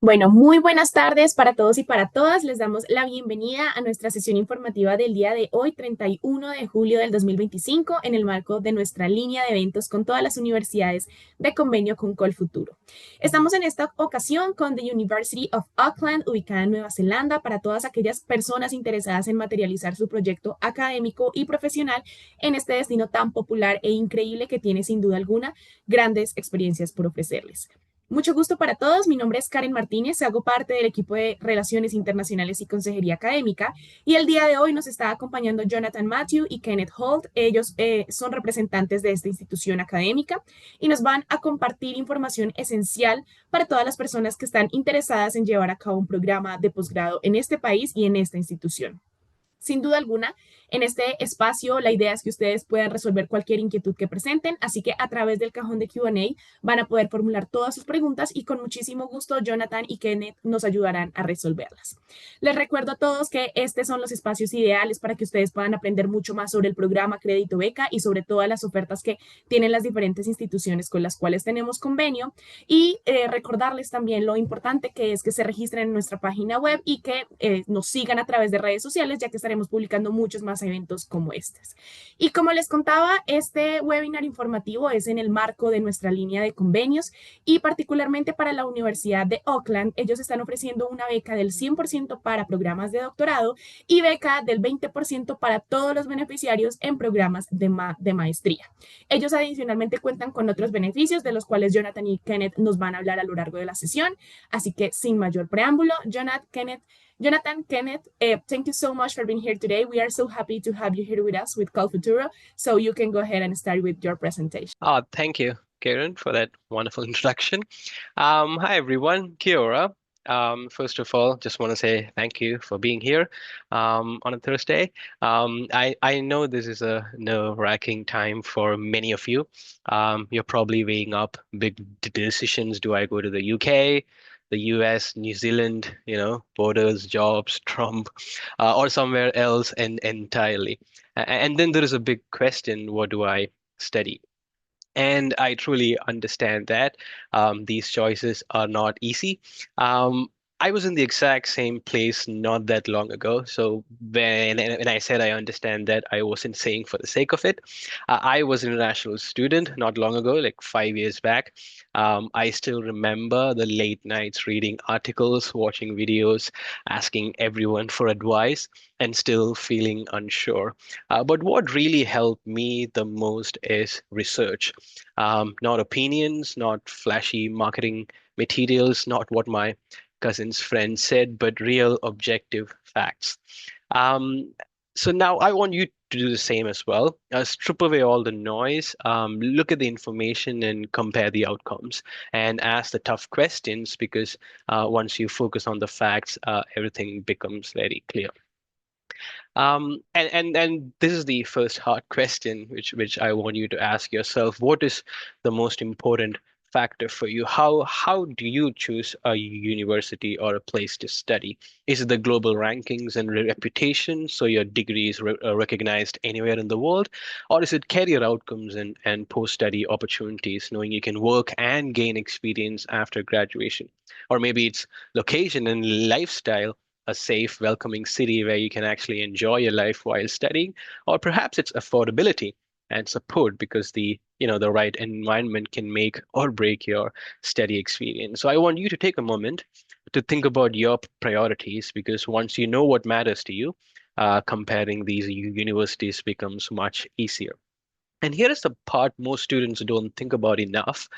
Bueno, muy buenas tardes para todos y para todas. Les damos la bienvenida a nuestra sesión informativa del día de hoy, 31 de julio del 2025, en el marco de nuestra línea de eventos con todas las universidades de convenio con Colfuturo. Estamos en esta ocasión con the University of Auckland, ubicada en Nueva Zelanda, para todas aquellas personas interesadas en materializar su proyecto académico y profesional en este destino tan popular e increíble que tiene sin duda alguna grandes experiencias por ofrecerles. Mucho gusto para todos. Mi nombre es Karen Martínez, hago parte del equipo de Relaciones Internacionales y Consejería Académica y el día de hoy nos está acompañando Jonathan Matthew y Kenneth Holt. Ellos son representantes de esta institución académica y nos van a compartir información esencial para todas las personas que están interesadas en llevar a cabo un programa de posgrado en este país y en esta institución. Sin duda alguna, en este espacio la idea es que ustedes puedan resolver cualquier inquietud que presenten, así que a través del cajón de Q&A van a poder formular todas sus preguntas y con muchísimo gusto Jonathan y Kenneth nos ayudarán a resolverlas. Les recuerdo a todos que estos son los espacios ideales para que ustedes puedan aprender mucho más sobre el programa Crédito Beca y sobre todas las ofertas que tienen las diferentes instituciones con las cuales tenemos convenio y recordarles también lo importante que es que se registren en nuestra página web y que nos sigan a través de redes sociales, ya que estaremos publicando muchos más eventos como estos. Y como les contaba, este webinar informativo es en el marco de nuestra línea de convenios y particularmente para la Universidad de Auckland, ellos están ofreciendo una beca del 100% para programas de doctorado y beca del 20% para todos los beneficiarios en programas de maestría. Ellos adicionalmente cuentan con otros beneficios de los cuales Jonathan y Kenneth nos van a hablar a lo largo de la sesión. Así que sin mayor preámbulo, Jonathan, Kenneth, thank you so much for being here today. We are so happy to have you here with us with Call Futuro. So you can go ahead and start with your presentation. Thank you, Karen, for that wonderful introduction. Hi, everyone. Kia ora. First of all, just want to say thank you for being here on a Thursday. I know this is a nerve-wracking time for many of you. You're probably weighing up big decisions. Do I go to the UK, the US, New Zealand, borders, jobs, Trump, or somewhere else entirely? And then there is a big question, what do I study? And I truly understand that these choices are not easy. Um, I was in the exact same place not that long ago. So when I said I understand that, I wasn't saying for the sake of it. I was an international student not long ago, like 5 years back. I still remember the late nights reading articles, watching videos, asking everyone for advice, and still feeling unsure. But what really helped me the most is research, not opinions, not flashy marketing materials, not what my cousin's friend said, but real objective facts. Um, so now I want you to do the same as well. Strip away all the noise, look at the information and compare the outcomes, and ask the tough questions because once you focus on the facts, everything becomes very clear. And this is the first hard question, which I want you to ask yourself. What is the most important factor for you? How do you choose a university or a place to study? Is it the global rankings and reputation, so your degree is recognized anywhere in the world, or is it career outcomes and post-study opportunities, knowing you can work and gain experience after graduation? Or maybe it's location and lifestyle, a safe, welcoming city where you can actually enjoy your life while studying, or perhaps it's affordability and support because the right environment can make or break your study experience. So I want you to take a moment to think about your priorities because once you know what matters to you, comparing these universities becomes much easier. And here is the part most students don't think about enough.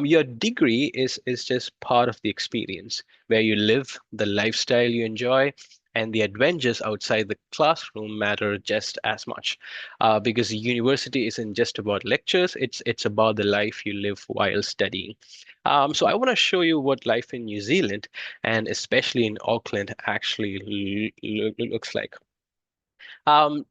Your degree is just part of the experience where you live, the lifestyle you enjoy, and the adventures outside the classroom matter just as much. Because university isn't just about lectures, it's about the life you live while studying. So I want to show you what life in New Zealand and especially in Auckland actually looks like.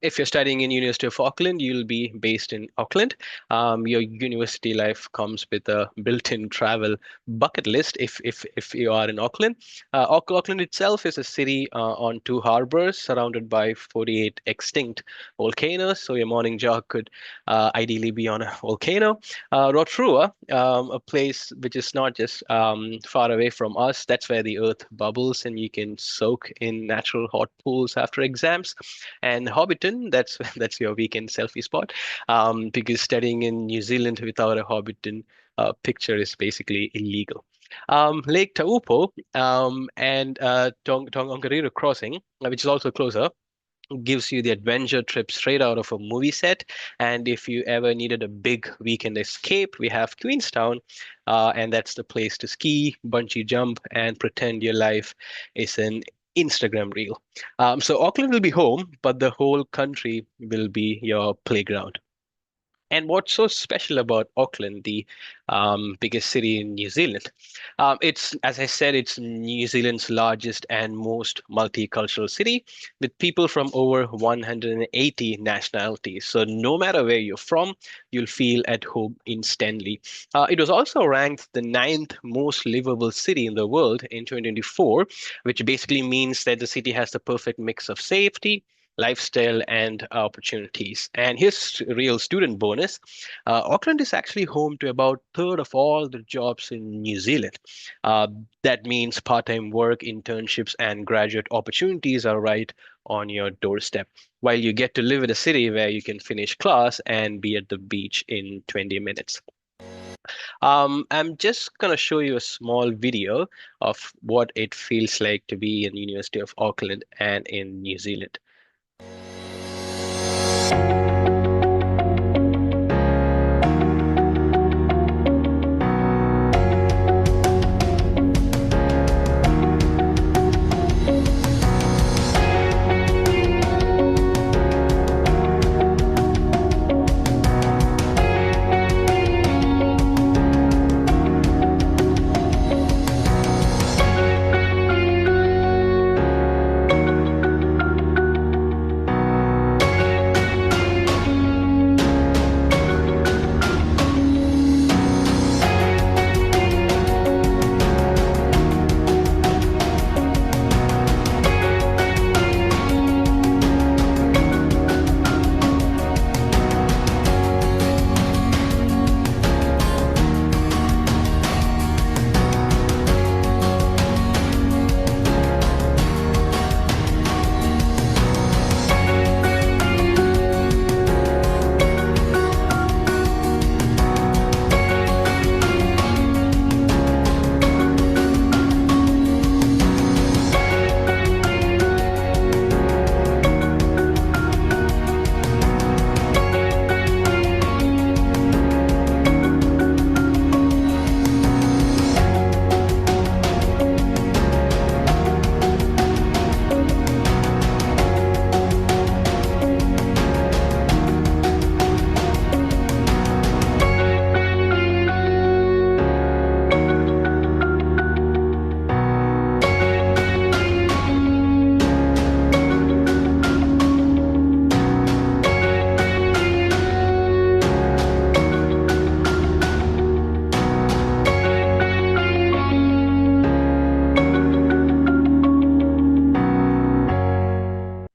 If you're studying in University of Auckland, you'll be based in Auckland. Your university life comes with a built-in travel bucket list if you are in Auckland. Auckland itself is a city on two harbors surrounded by 48 extinct volcanoes. So your morning jog could ideally be on a volcano. Rotorua, a place which is not just far away from us. That's where the earth bubbles and you can soak in natural hot pools after exams. And Hobbiton, that's your weekend selfie spot, because studying in New Zealand without a Hobbiton picture is basically illegal. Lake Taupo and Tongariro Crossing, which is also closer, gives you the adventure trip straight out of a movie set. And if you ever needed a big weekend escape, we have Queenstown, and that's the place to ski, bungee jump, and pretend your life is an Instagram reel. So Auckland will be home, but the whole country will be your playground. And what's so special about Auckland, the biggest city in New Zealand? As I said, it's New Zealand's largest and most multicultural city with people from over 180 nationalities. So no matter where you're from, you'll feel at home instantly. It was also ranked the ninth most livable city in the world in 2024, which basically means that the city has the perfect mix of safety, lifestyle, and opportunities. And here's a real student bonus. Auckland is actually home to about a third of all the jobs in New Zealand. Uh, that means part-time work, internships, and graduate opportunities are right on your doorstep, while you get to live in a city where you can finish class and be at the beach in 20 minutes. I'm just going to show you a small video of what it feels like to be in the University of Auckland and in New Zealand.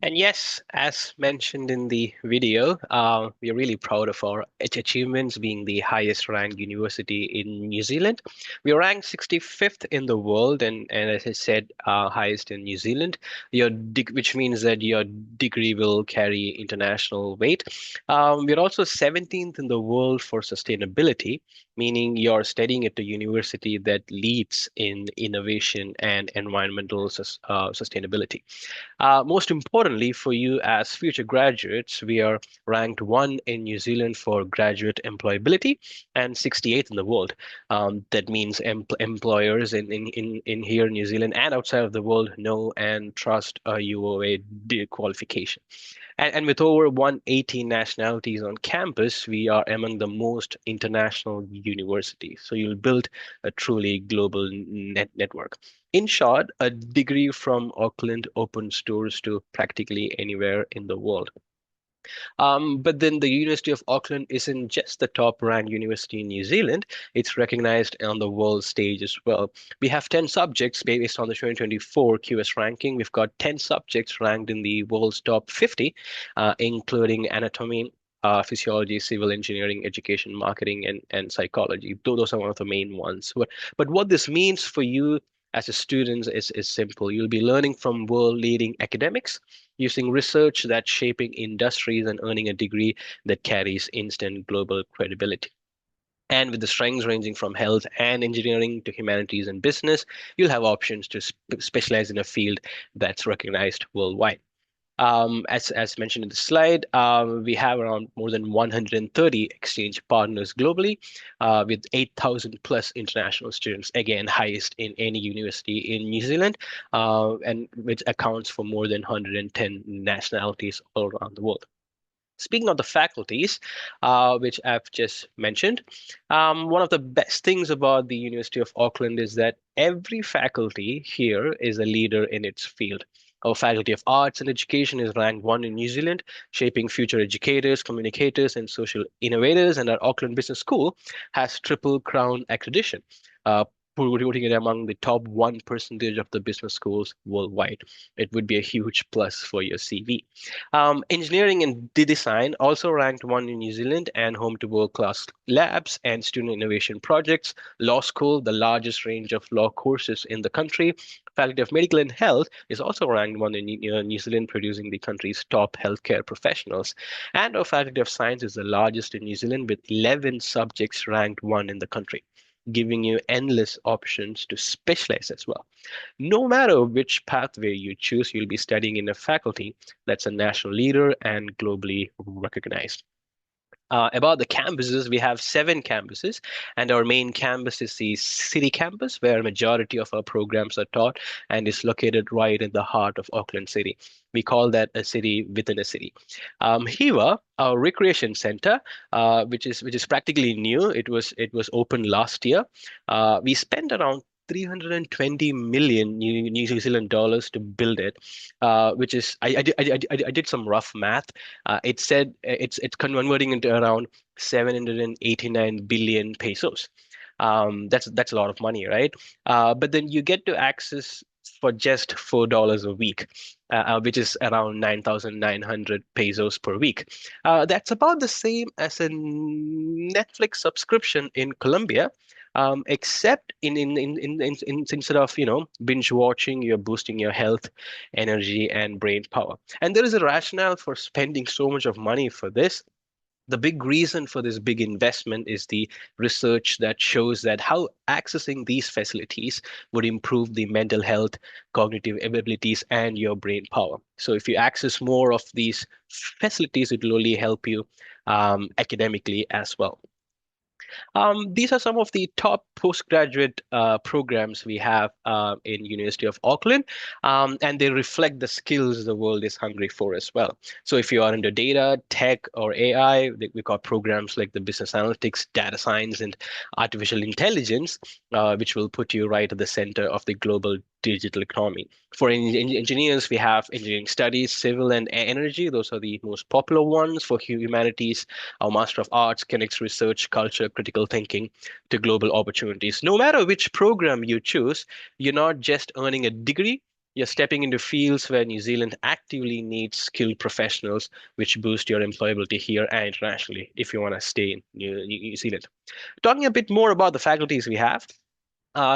And yes, as mentioned in the video, we are really proud of our achievements being the highest ranked university in New Zealand. We are ranked 65th in the world, and as I said, highest in New Zealand, which means that your degree will carry international weight. We're also 17th in the world for sustainability, meaning you're studying at a university that leads in innovation and environmental sustainability. Most importantly, for you as future graduates, we are ranked one in New Zealand for graduate employability and 68th in the world. That means employers in here in New Zealand and outside of the world know and trust a UOA qualification. And with over 180 nationalities on campus, we are among the most international universities. So you'll build a truly global network. In short, a degree from Auckland opens doors to practically anywhere in the world. But then the University of Auckland isn't just the top ranked university in New Zealand, it's recognized on the world stage as well. We have 10 subjects based on the 2024 QS ranking. We've got 10 subjects ranked in the world's top 50, including anatomy, physiology, civil engineering, education, marketing, and psychology. Those are one of the main ones. But what this means for you as a student is simple. You'll be learning from world-leading academics, using research that's shaping industries and earning a degree that carries instant global credibility. And with the strengths ranging from health and engineering to humanities and business, you'll have options to specialize in a field that's recognized worldwide. As mentioned in the slide, we have around more than 130 exchange partners globally, with 8,000 plus international students, again, highest in any university in New Zealand, and which accounts for more than 110 nationalities all around the world. Speaking of the faculties, which I've just mentioned, one of the best things about the University of Auckland is that every faculty here is a leader in its field. Our Faculty of Arts and Education is ranked one in New Zealand, shaping future educators, communicators, and social innovators. And our Auckland Business School has Triple Crown accreditation, uh, putting it among the top 1% of the business schools worldwide. It would be a huge plus for your CV. Engineering and design also ranked one in New Zealand and home to world-class labs and student innovation projects. Law school, the largest range of law courses in the country. Faculty of Medical and Health is also ranked one in New Zealand, producing the country's top healthcare professionals. And our Faculty of Science is the largest in New Zealand with 11 subjects ranked one in the country, giving you endless options to specialize as well. No matter which pathway you choose, you'll be studying in a faculty that's a national leader and globally recognized. About the campuses, we have 7 campuses, and our main campus is the city campus, where a majority of our programs are taught, and is located right in the heart of Auckland City. We call that a city within a city. Hiva, our recreation center, which is practically new. It was opened last year. We spent around 320 million New Zealand dollars to build it, which is I did some rough math. It said it's converting into around 789 billion pesos. That's a lot of money, right? But then you get to access for just $4 a week, which is around 9,900 pesos per week. That's about the same as a Netflix subscription in Colombia, except instead of binge watching, you're boosting your health, energy, and brain power. And there is a rationale for spending so much of money for this. The big reason for this big investment is the research that shows that how accessing these facilities would improve the mental health, cognitive abilities, and your brain power. So if you access more of these facilities, it will only help you academically as well. These are some of the top postgraduate programs we have in University of Auckland, and they reflect the skills the world is hungry for as well. So if you are into data, tech, or AI, we've got programs like the business analytics, data science, and artificial intelligence, which will put you right at the center of the global digital economy. For engineers, we have engineering studies, civil and energy. Those are the most popular ones. For humanities, our Master of Arts connects research, culture, critical thinking to global opportunities. No matter which program you choose, you're not just earning a degree, you're stepping into fields where New Zealand actively needs skilled professionals, which boost your employability here and internationally if you want to stay in New Zealand. Talking a bit more about the faculties we have,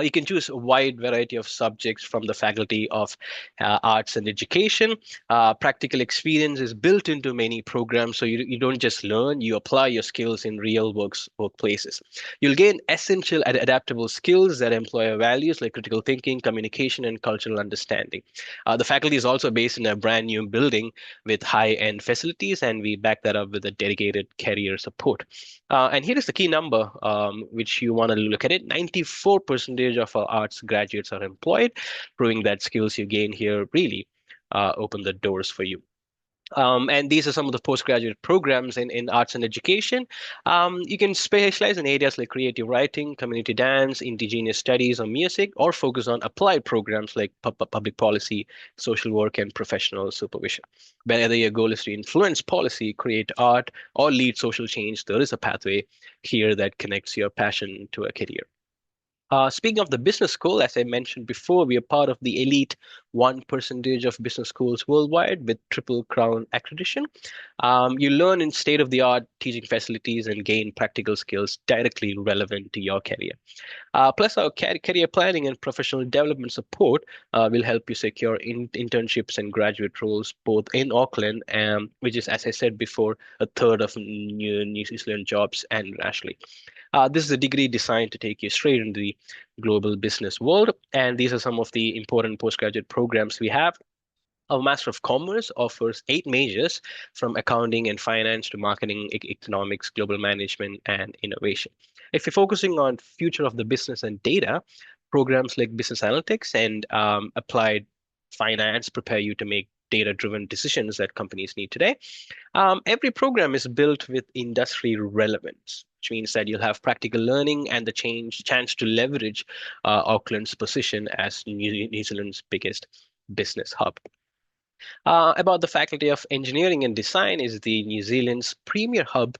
you can choose a wide variety of subjects from the Faculty of Arts and Education. Practical experience is built into many programs, so you don't just learn, you apply your skills in real workplaces. You'll gain essential adaptable skills that employer values, like critical thinking, communication, and cultural understanding. The faculty is also based in a brand new building with high-end facilities, and we back that up with a dedicated career support. And here is the key number, which you want to look at it. 94% of our arts graduates are employed, proving that skills you gain here really open the doors for you. And these are some of the postgraduate programs in arts and education. You can specialize in areas like creative writing, community dance, indigenous studies, or music, or focus on applied programs like public policy, social work, and professional supervision. Whether your goal is to influence policy, create art, or lead social change, there is a pathway here that connects your passion to a career. Speaking of the business school, as I mentioned before, we are part of the elite 1% of business schools worldwide with Triple Crown accreditation. You learn in state-of-the-art teaching facilities and gain practical skills directly relevant to your career. Plus, our career planning and professional development support will help you secure internships and graduate roles both in Auckland, which is, as I said before, a third of New Zealand jobs and internationally. This is a degree designed to take you straight into the global business world. And these are some of the important postgraduate programs we have. Our Master of Commerce offers 8 majors from accounting and finance to marketing, economics, global management, and innovation. If you're focusing on future of the business and data, programs like business analytics and applied finance prepare you to make data-driven decisions that companies need today. Every program is built with industry relevance, which means that you'll have practical learning and the chance to leverage Auckland's position as New Zealand's biggest business hub. About the Faculty of Engineering and Design is the New Zealand's premier hub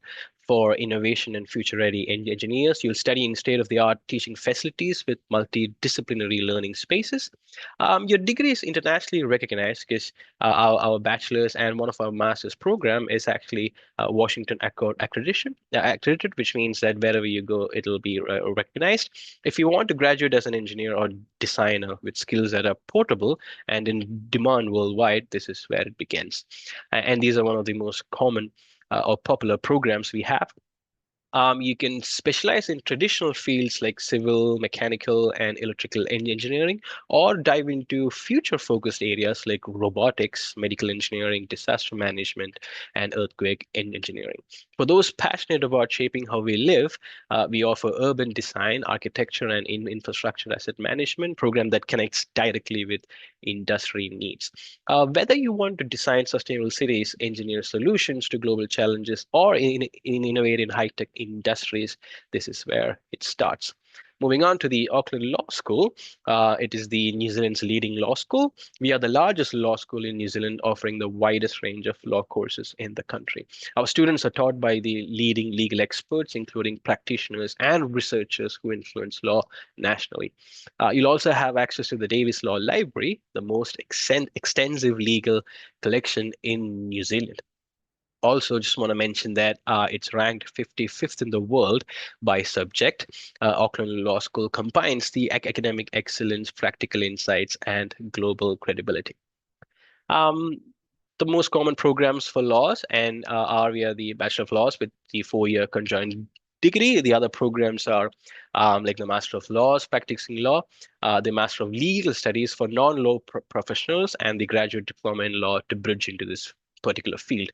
for innovation and future-ready engineers. You'll study in state-of-the-art teaching facilities with multidisciplinary learning spaces. Your degree is internationally recognized because our bachelor's and one of our master's program is actually Washington Accord accredited, which means that wherever you go, it'll be recognized. If you want to graduate as an engineer or designer with skills that are portable and in demand worldwide, this is where it begins. And these are one of the most common or popular programs we have. You can specialize in traditional fields like civil, mechanical, and electrical engineering, or dive into future-focused areas like robotics, medical engineering, disaster management, and earthquake engineering. For those passionate about shaping how we live, we offer urban design, architecture, and infrastructure asset management program that connects directly with industry needs. Whether you want to design sustainable cities, engineer solutions to global challenges, or innovate in high-tech industries, this is where it starts. Moving on to the Auckland Law School, it is the New Zealand's leading law school. We are the largest law school in New Zealand, offering the widest range of law courses in the country. Our students are taught by the leading legal experts, including practitioners and researchers who influence law nationally. You'll also have access to the Davis Law Library, the most extensive legal collection in New Zealand. Also, just want to mention that it's ranked 55th in the world by subject. Auckland Law School combines the academic excellence, practical insights, and global credibility. Um, the most common programs for laws and are via the Bachelor of Laws with the 4-year conjoined degree. The other programs are like the Master of Laws, practicing law, the Master of Legal Studies for non-law professionals, and the Graduate Diploma in Law to bridge into this particular field.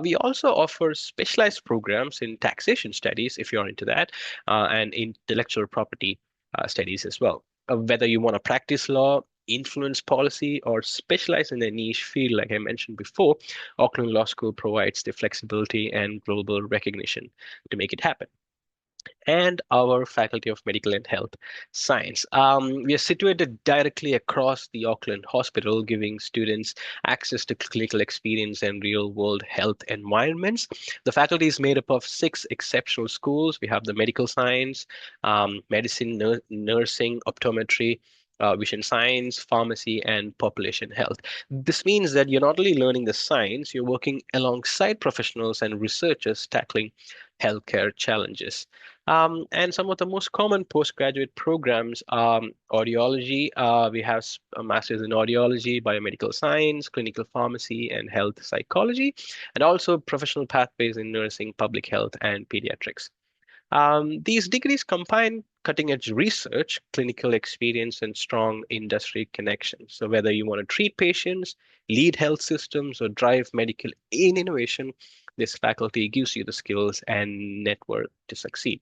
We also offer specialized programs in taxation studies, if you're into that, and intellectual property studies as well. Whether you want to practice law, influence policy, or specialize in a niche field, like I mentioned before, Auckland Law School provides the flexibility and global recognition to make it happen. And our Faculty of Medical and Health Science. We are situated directly across the Auckland Hospital, giving students access to clinical experience and real-world health environments. The faculty is made up of 6 exceptional schools. We have the medical science, medicine, nursing, optometry, vision science, pharmacy, and population health. This means that you're not only learning the science, you're working alongside professionals and researchers tackling healthcare challenges. And some of the most common postgraduate programs are audiology. We have a master's in audiology, biomedical science, clinical pharmacy, and health psychology, and also professional pathways in nursing, public health, and pediatrics. These degrees combine cutting-edge research, clinical experience, and strong industry connections. So whether you want to treat patients, lead health systems, or drive medical innovation, this faculty gives you the skills and network to succeed.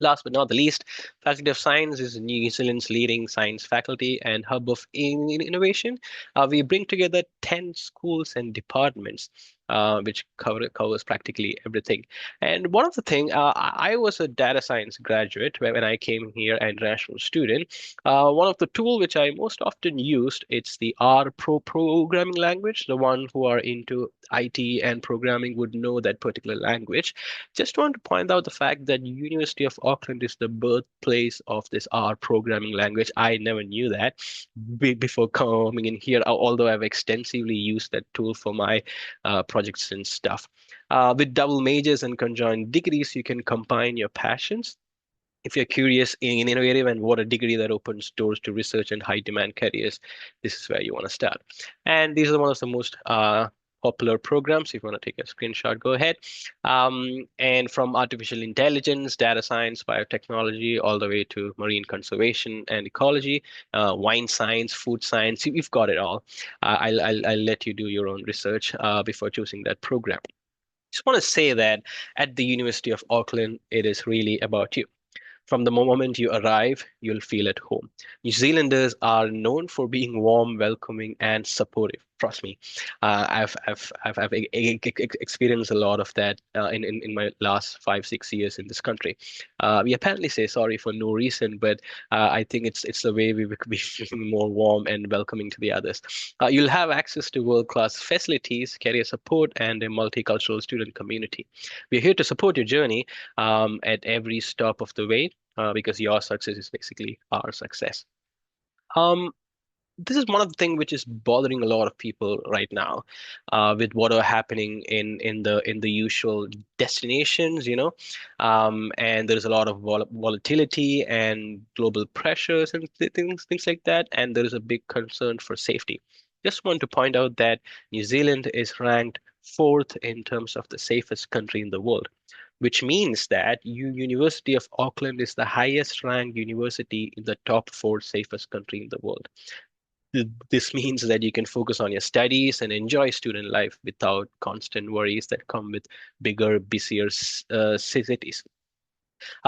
Last but not the least, Faculty of Science is New Zealand's leading science faculty and hub of innovation. We bring together 10 schools and departments, which covers practically everything. And one of the thing, I was a data science graduate when I came here, an international student. One of the tool which I most often used, it's the R programming language. The one who are into IT and programming would know that particular language. Just want to point out the fact that University of Auckland is the birthplace of this R programming language. I never knew that before coming in here, although I've extensively used that tool for my projects and stuff. With double majors and conjoined degrees, you can combine your passions. If you're curious in innovative and what a degree that opens doors to research and high demand careers, this is where you want to start. And these are one of the most popular programs. If you want to take a screenshot, go ahead. And from artificial intelligence, data science, biotechnology, all the way to marine conservation and ecology, wine science, food science, you've got it all. I'll let you do your own research before choosing that program. Just want to say that at the University of Auckland, it is really about you. From the moment you arrive, you'll feel at home. New Zealanders are known for being warm, welcoming, and supportive. Trust me, I've experienced a lot of that in my last 5 6 years in this country. We apparently say sorry for no reason, but I think it's the way we be more warm and welcoming to the others. You'll have access to world-class facilities, career support, and a multicultural student community. We're here to support your journey at every stop of the way because your success is basically our success. Um, this is one of the things which is bothering a lot of people right now, with what are happening in the usual destinations, and there's a lot of volatility and global pressures and things like that, and there is a big concern for safety. Just want to point out that New Zealand is ranked fourth in terms of the safest country in the world, which means that University of Auckland is the highest ranked university in the top four safest country in the world. This means that you can focus on your studies and enjoy student life without constant worries that come with bigger, busier cities.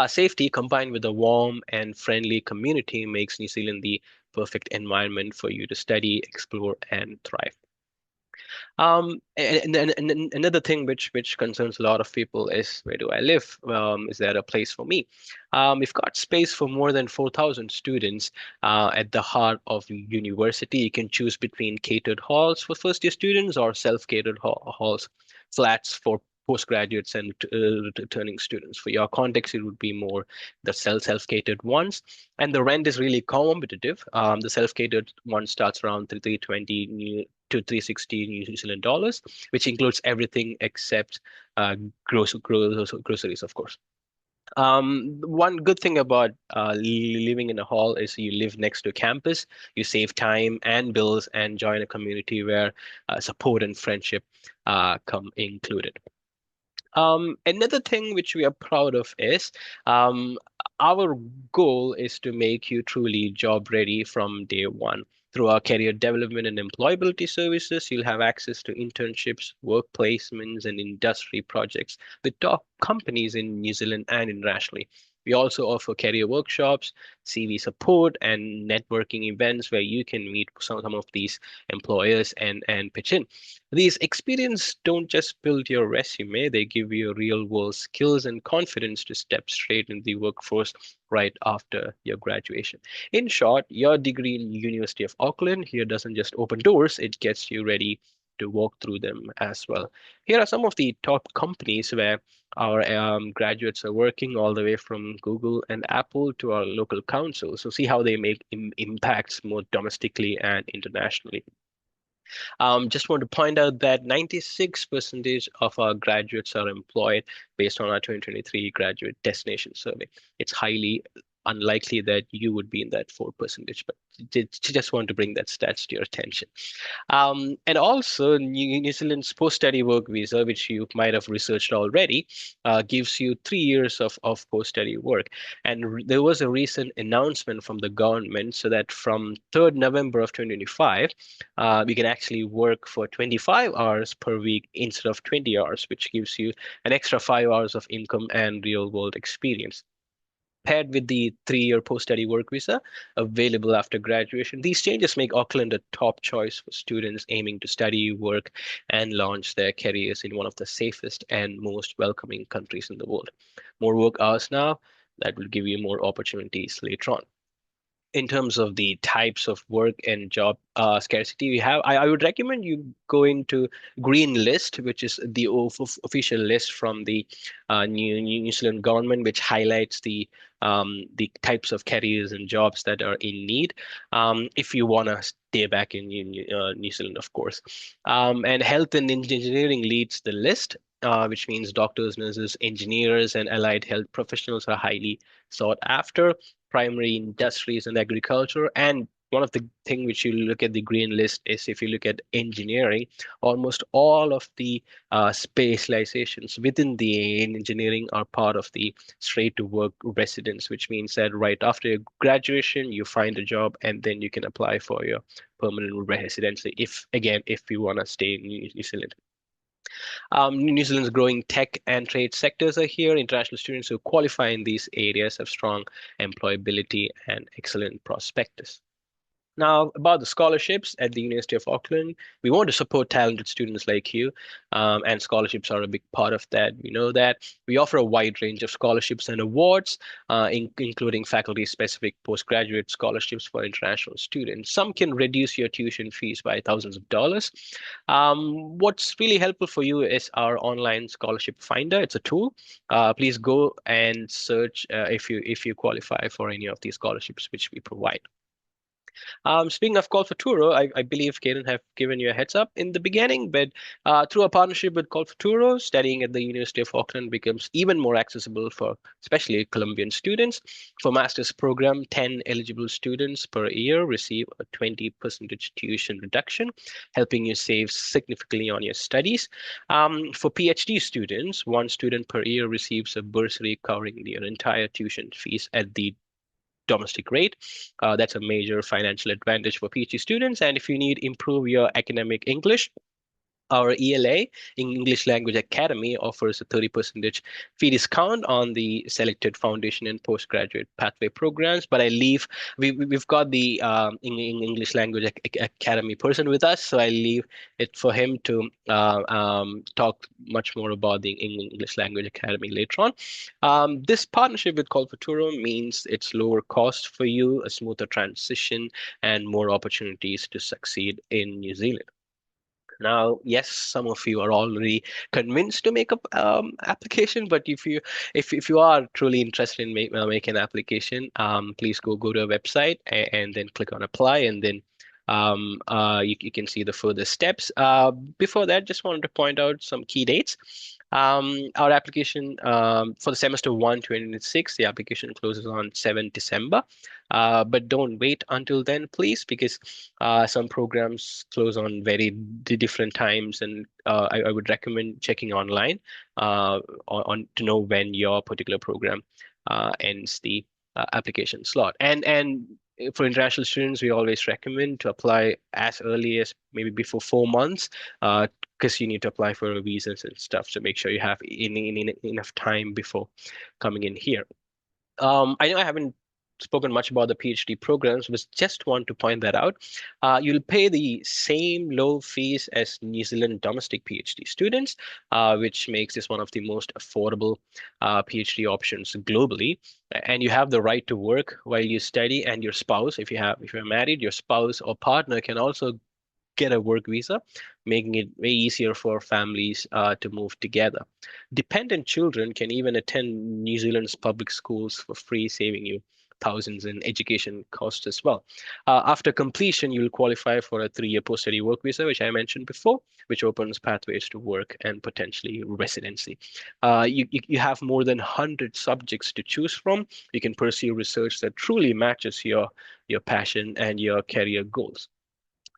Safety combined with a warm and friendly community makes New Zealand the perfect environment for you to study, explore, and thrive. And another thing which concerns a lot of people is, where do I live? Is there a place for me? We've got space for more than 4,000 students at the heart of university. You can choose between catered halls for first year students or self-catered halls, flats for postgraduates and returning students. For your context, it would be more the self-catered ones. And the rent is really competitive. The self-catered one starts around 320 to 360 New Zealand dollars, which includes everything except groceries, of course. One good thing about living in a hall is you live next to campus, you save time and bills, and join a community where support and friendship come included. Another thing which we are proud of is our goal is to make you truly job ready from day one. Through our career development and employability services, you'll have access to internships, work placements, and industry projects with top companies in New Zealand and internationally. We also offer career workshops, CV support, and networking events where you can meet some of these employers and pitch in. These experiences don't just build your resume, they give you real world skills and confidence to step straight in the workforce right after your graduation. In short, your degree in University of Auckland here doesn't just open doors, it gets you ready to walk through them as well. Here are some of the top companies where our graduates are working, all the way from Google and Apple to our local council. So see how they make impacts more domestically and internationally. Just want to point out that 96% of our graduates are employed based on our 2023 graduate destination survey. It's highly unlikely that you would be in that 4%, but just want to bring that stats to your attention. And also, New Zealand's post-study work visa, which you might have researched already, gives you 3 years of post-study work. And there was a recent announcement from the government so that from 3rd November of 2025, we can actually work for 25 hours per week instead of 20 hours, which gives you an extra 5 hours of income and real world experience. paired with the 3-year post-study work visa available after graduation. These changes make Auckland a top choice for students aiming to study, work, and launch their careers in one of the safest and most welcoming countries in the world. More work hours now, that will give you more opportunities later on. In terms of the types of work and job scarcity we have, I would recommend you going to Green List, which is the official list from the New Zealand government, which highlights the types of careers and jobs that are in need. If you want to stay back in New Zealand, of course. And health and engineering leads the list. Which means doctors, nurses, engineers, and allied health professionals are highly sought after. Primary industries and agriculture. And one of the thing which you look at the green list is if you look at engineering, almost all of the specializations within the engineering are part of the straight to work residence, which means that right after your graduation, you find a job and then you can apply for your permanent residency if you want to stay in New Zealand. New Zealand's growing tech and trade sectors are here. International students who qualify in these areas have strong employability and excellent prospectus. Now, about the scholarships at the University of Auckland, we want to support talented students like you, and scholarships are a big part of that. We know that. We offer a wide range of scholarships and awards, including faculty-specific postgraduate scholarships for international students. Some can reduce your tuition fees by thousands of dollars. What's really helpful for you is our online scholarship finder. It's a tool. Please go and search if you qualify for any of these scholarships which we provide. Speaking of Call for Turo, I believe Kaden have given you a heads up in the beginning, but through a partnership with Call for Turo, studying at the University of Auckland becomes even more accessible for especially Colombian students. For master's program, 10 eligible students per year receive a 20% tuition reduction, helping you save significantly on your studies. For PhD students, one student per year receives a bursary covering their entire tuition fees at the domestic rate. That's a major financial advantage for PhD students. And if you need improve your academic English, our ELA, English Language Academy, offers a 30% fee discount on the selected foundation and postgraduate pathway programs. But we've got the English Language Academy person with us, so I leave it for him to talk much more about the English Language Academy later on. This partnership with Call for Turo means it's lower cost for you, a smoother transition, and more opportunities to succeed in New Zealand. Now, yes, some of you are already convinced to make a application, but if you are truly interested in making an application, please go to a website and then click on apply, and then you can see the further steps. Before that, just wanted to point out some key dates. Our application for the semester 1 2026, the application closes on 7 December. But don't wait until then, please, because some programs close on very different times, and I would recommend checking online to know when your particular program ends the application slot. And for international students, we always recommend to apply as early as maybe before 4 months, because you need to apply for visas and stuff. So make sure you have enough time before coming in here. I know I haven't spoken much about the PhD programs, but just want to point that out. You'll pay the same low fees as New Zealand domestic PhD students, which makes this one of the most affordable PhD options globally. And you have the right to work while you study, and your spouse, if you're married, your spouse or partner can also get a work visa, making it way easier for families to move together. Dependent children can even attend New Zealand's public schools for free, saving you thousands in education costs as well. After completion, you'll qualify for a 3-year post-study work visa, which I mentioned before, which opens pathways to work and potentially residency. You have more than 100 subjects to choose from. You can pursue research that truly matches your passion and your career goals.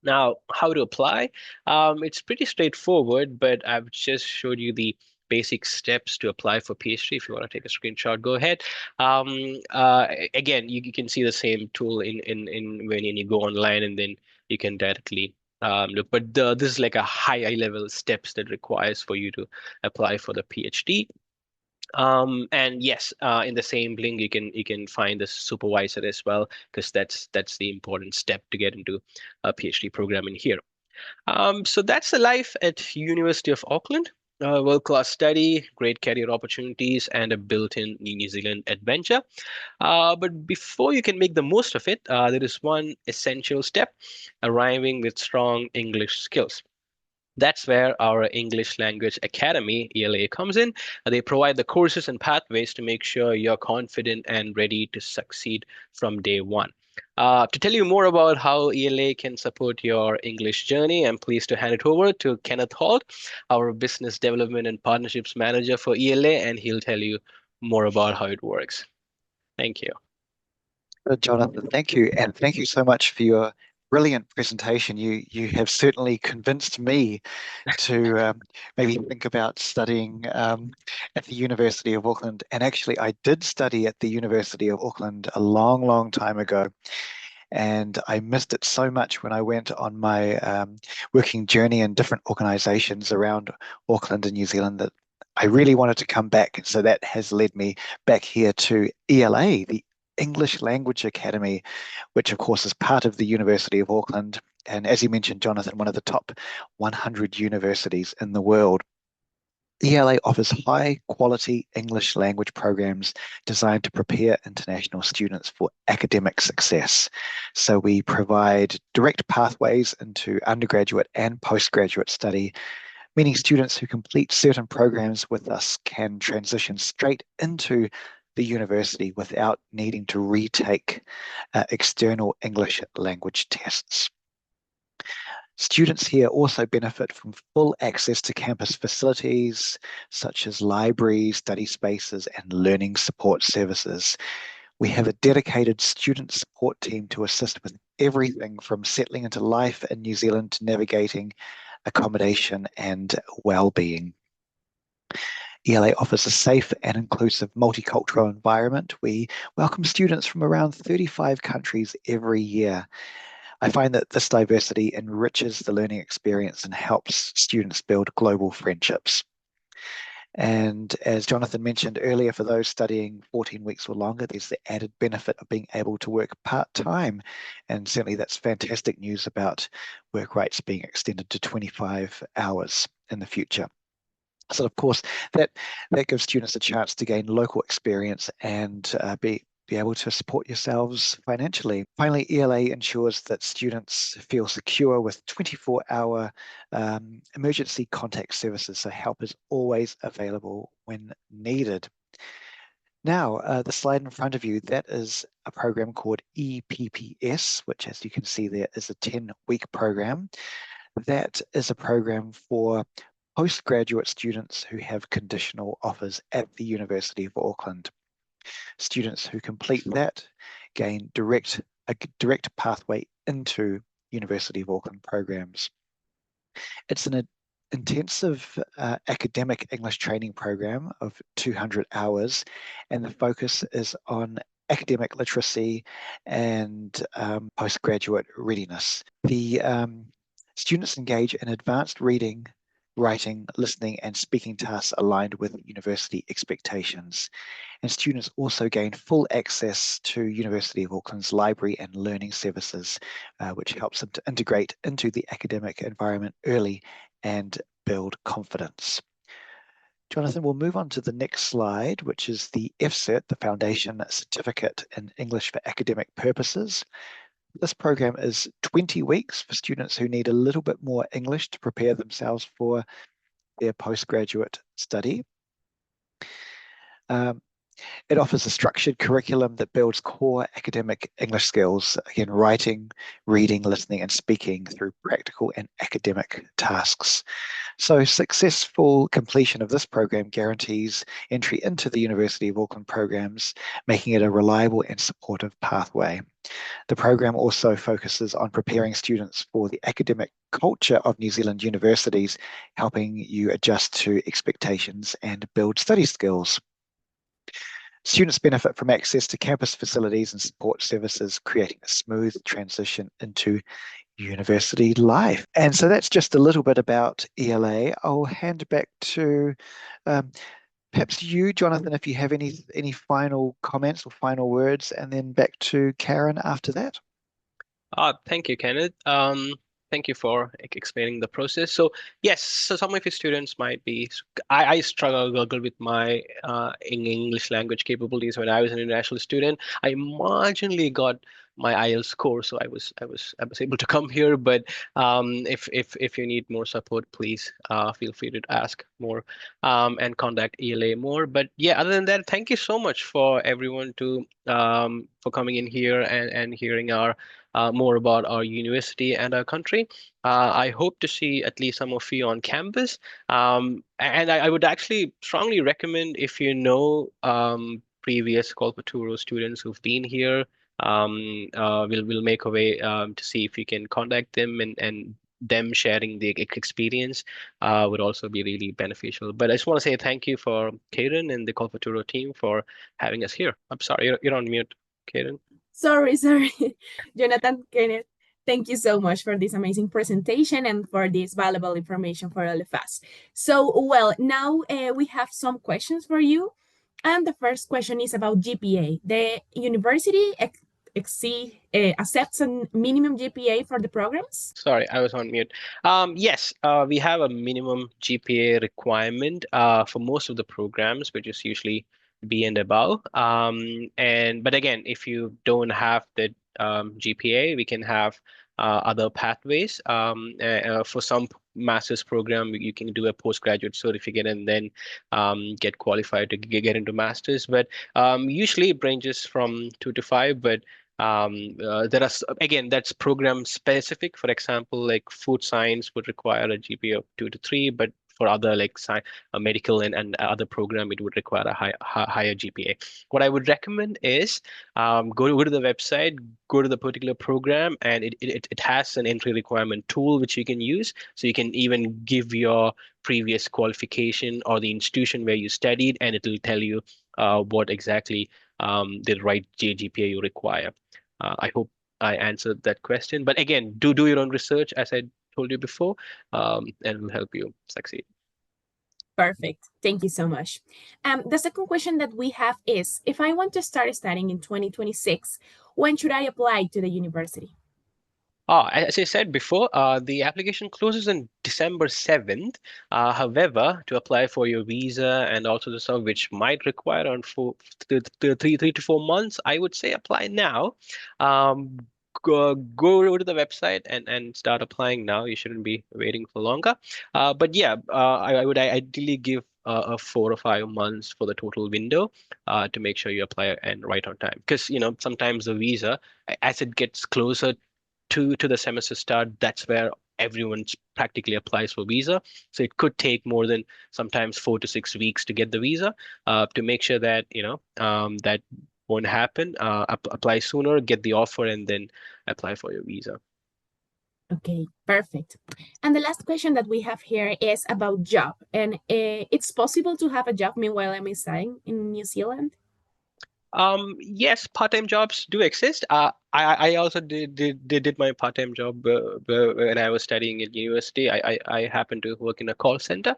Now, how to apply? It's pretty straightforward, but I've just showed you the basic steps to apply for PhD. If you want to take a screenshot, go ahead. Again, you can see the same tool in when you go online, and then you can directly look. But this is like a high level steps that requires for you to apply for the PhD. And yes, in the same link, you can find the supervisor as well, because that's the important step to get into a PhD program in here. So that's the life at University of Auckland. World-class study, great career opportunities, and a built-in New Zealand adventure. But before you can make the most of it, there is one essential step: arriving with strong English skills. That's where our English Language Academy, ELA, comes in. They provide the courses and pathways to make sure you're confident and ready to succeed from day one. To tell you more about how ELA can support your English journey, I'm pleased to hand it over to Kenneth Holt, our Business Development and Partnerships Manager for ELA, and he'll tell you more about how it works. Thank you. Jonathan, thank you, and thank you so much for your brilliant presentation. You have certainly convinced me to maybe think about studying at the University of Auckland. And actually, I did study at the University of Auckland a long, long time ago. And I missed it so much when I went on my working journey in different organizations around Auckland and New Zealand that I really wanted to come back. And so that has led me back here to ELA, the English Language Academy, which of course is part of the University of Auckland. And as you mentioned, Jonathan, one of the top 100 universities in the world. ELA offers high quality English language programs designed to prepare international students for academic success. So we provide direct pathways into undergraduate and postgraduate study, meaning students who complete certain programs with us can transition straight into the university without needing to retake external English language tests. Students here also benefit from full access to campus facilities such as libraries, study spaces, and learning support services. We have a dedicated student support team to assist with everything from settling into life in New Zealand to navigating accommodation and well-being. ELA offers a safe and inclusive multicultural environment. We welcome students from around 35 countries every year. I find that this diversity enriches the learning experience and helps students build global friendships. And as Jonathan mentioned earlier, for those studying 14 weeks or longer, there's the added benefit of being able to work part-time. And certainly that's fantastic news about work rights being extended to 25 hours in the future. So of course, that gives students a chance to gain local experience and be able to support yourselves financially. Finally, ELA ensures that students feel secure with 24-hour emergency contact services, so help is always available when needed. Now, the slide in front of you, that is a program called EPPS, which as you can see there is a 10-week program. That is a program for postgraduate students who have conditional offers at the University of Auckland. Students who complete that gain a direct pathway into University of Auckland programs. It's an intensive academic English training program of 200 hours, and the focus is on academic literacy and postgraduate readiness. The students engage in advanced reading, writing, listening, and speaking tasks aligned with university expectations. And students also gain full access to University of Auckland's library and learning services, which helps them to integrate into the academic environment early and build confidence. Jonathan, we'll move on to the next slide, which is the FCERT, the Foundation Certificate in English for Academic Purposes. This program is 20 weeks for students who need a little bit more English to prepare themselves for their postgraduate study. It offers a structured curriculum that builds core academic English skills, again, writing, reading, listening, and speaking through practical and academic tasks. So successful completion of this program guarantees entry into the University of Auckland programs, making it a reliable and supportive pathway. The program also focuses on preparing students for the academic culture of New Zealand universities, helping you adjust to expectations and build study skills. Students benefit from access to campus facilities and support services, creating a smooth transition into university life. And so that's just a little bit about ELA. I'll hand back to Perhaps you, Jonathan, if you have any final comments or final words, and then back to Karen after that. Thank you, Kenneth. Thank you for explaining the process. So yes, so some of your students might be. I struggle with my English language capabilities when I was an international student. I marginally got my IELTS score, so I was able to come here. But if you need more support, please feel free to ask more and contact ELA more. But yeah, other than that, thank you so much for everyone to for coming in here and hearing our more about our university and our country. I hope to see at least some of you on campus. And I would actually strongly recommend if you know previous Colpaturo students who've been here, we'll make a way to see if you can contact them and them sharing the experience would also be really beneficial. But I just want to say thank you for Karen and the Colpaturo team for having us here. I'm sorry, you're on mute, Karen. Sorry, sorry. Jonathan, Kenneth, thank you so much for this amazing presentation and for this valuable information for all of us. So, well, now we have some questions for you. And the first question is about GPA. The university accepts a minimum GPA for the programs? Sorry, I was on mute. Yes, we have a minimum GPA requirement for most of the programs, which is usually B and above. But again, if you don't have the GPA, we can have other pathways. For some master's program, you can do a postgraduate certificate and then get qualified to get into master's. But usually it ranges from 2 to 5, but there are again that's program specific. For example, like food science would require a GPA of 2 to 3, but for other like medical and other program, it would require a higher GPA. What I would recommend is go to the website, go to the particular program, and it has an entry requirement tool which you can use. So you can even give your previous qualification or the institution where you studied, and it will tell you what exactly the right GPA you require. I hope I answered that question. But again, do your own research, as I told you before, and it will help you succeed. Perfect. Thank you so much. The second question that we have is, if I want to start studying in 2026, when should I apply to the university? As I said before, the application closes on December 7th. However, to apply for your visa and also the stuff which might require around 3 to 4 months, I would say apply now. Go to the website and start applying now. You shouldn't be waiting for longer. But yeah, I would ideally give 4 or 5 months for the total window to make sure you apply and right on time. Because sometimes the visa, as it gets closer to the semester start, that's where everyone practically applies for visa. So it could take more than sometimes 4 to 6 weeks to get the visa. To make sure that that won't happen, apply sooner, get the offer, and then apply for your visa. Okay, perfect. And the last question that we have here is about job. And it's possible to have a job meanwhile I'm studying in New Zealand? Yes, part-time jobs do exist. I also did my part-time job when I was studying at university. I happened to work in a call center,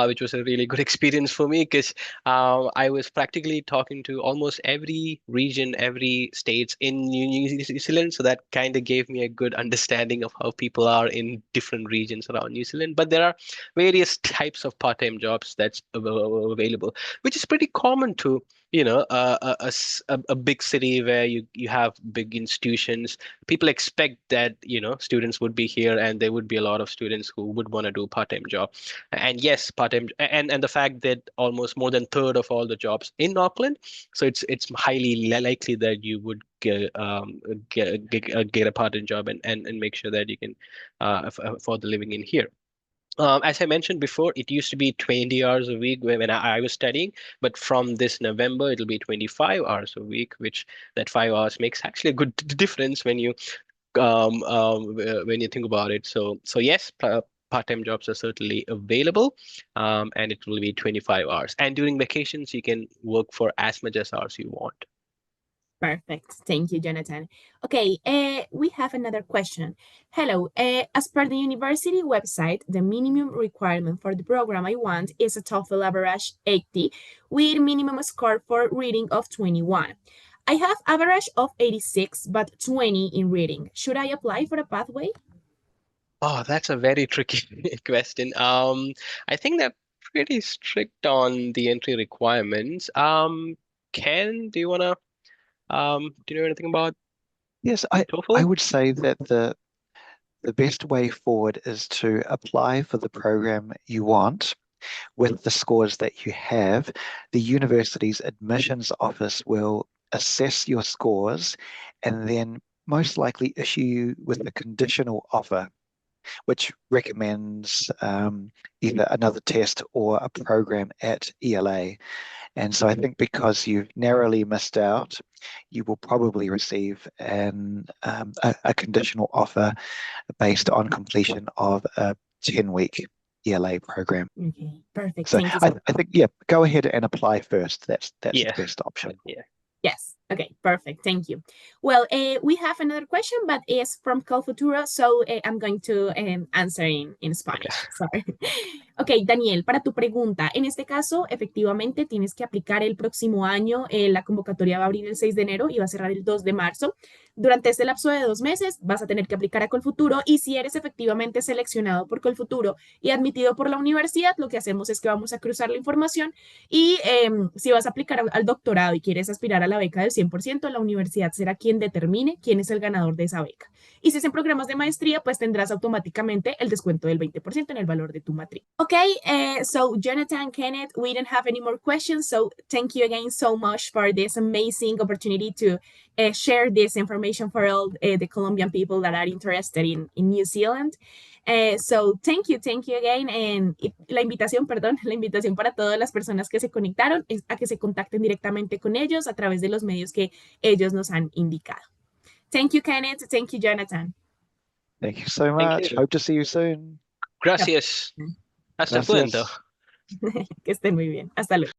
which was a really good experience for me because I was practically talking to almost every region, every states in New Zealand. So that kind of gave me a good understanding of how people are in different regions around New Zealand. But there are various types of part-time jobs that's available, which is pretty common to a big city where you have big institutions. People expect that students would be here, and there would be a lot of students who would want to do part-time job. And yes, part-time, and the fact that almost more than third of all the jobs in Auckland, so it's highly likely that you would get a part-time job and make sure that you can afford the living in here. As I mentioned before, it used to be 20 hours a week when I was studying, but from this November, it'll be 25 hours a week, which that 5 hours makes actually a good difference when you think about it. So yes, part-time jobs are certainly available, and it will be 25 hours. And during vacations, you can work for as much as hours you want. Perfect. Thank you, Jonathan. Okay, we have another question. Hello, as per the university website, the minimum requirement for the program I want is a TOEFL average 80 with minimum score for reading of 21. I have average of 86, but 20 in reading. Should I apply for a pathway? Oh, that's a very tricky question. I think they're pretty strict on the entry requirements. Ken, do you know anything about Yes, I TOEFL? would say that the best way forward is to apply for the program you want with the scores that you have. The university's admissions office will assess your scores and then most likely issue you with a conditional offer, which recommends either another test or a program at ELA. And so I think because you've narrowly missed out, you will probably receive a conditional offer based on completion of a 10-week ELA program. Okay, perfect. So Thank you so much. I think, yeah, go ahead and apply first. That's Yeah. the best option. Yeah. Yes. Okay, perfect. Thank you. Well, we have another question, but it's from Calfuturo, so I'm going to answer in Spanish. Okay. Sorry. Ok, Daniel, para tu pregunta, en este caso, efectivamente, tienes que aplicar el próximo año. La convocatoria va a abrir el 6 de enero y va a cerrar el 2 de marzo. Durante este lapso de 2 meses vas a tener que aplicar a Colfuturo y si eres efectivamente seleccionado por Colfuturo y admitido por la universidad, lo que hacemos es que vamos a cruzar la información y si vas a aplicar al doctorado y quieres aspirar a la beca del 100%, la universidad será quien determine quién es el ganador de esa beca. Y si es en programas de maestría, pues tendrás automáticamente el descuento del 20% en el valor de tu matrícula. Okay, so Jonathan, Kenneth, we don't have any more questions, so thank you again so much for this amazing opportunity to share this information for all the Colombian people that are interested in New Zealand. So thank you again. And la invitación para todas las personas que se conectaron es a que se contacten directamente con ellos a través de los medios que ellos nos han indicado. Thank you, Kenneth. Thank you, Jonathan. Thank you so Thank much. you. Hope to see you soon. Gracias. Hasta pronto. Gracias. Que estén muy bien. Hasta luego.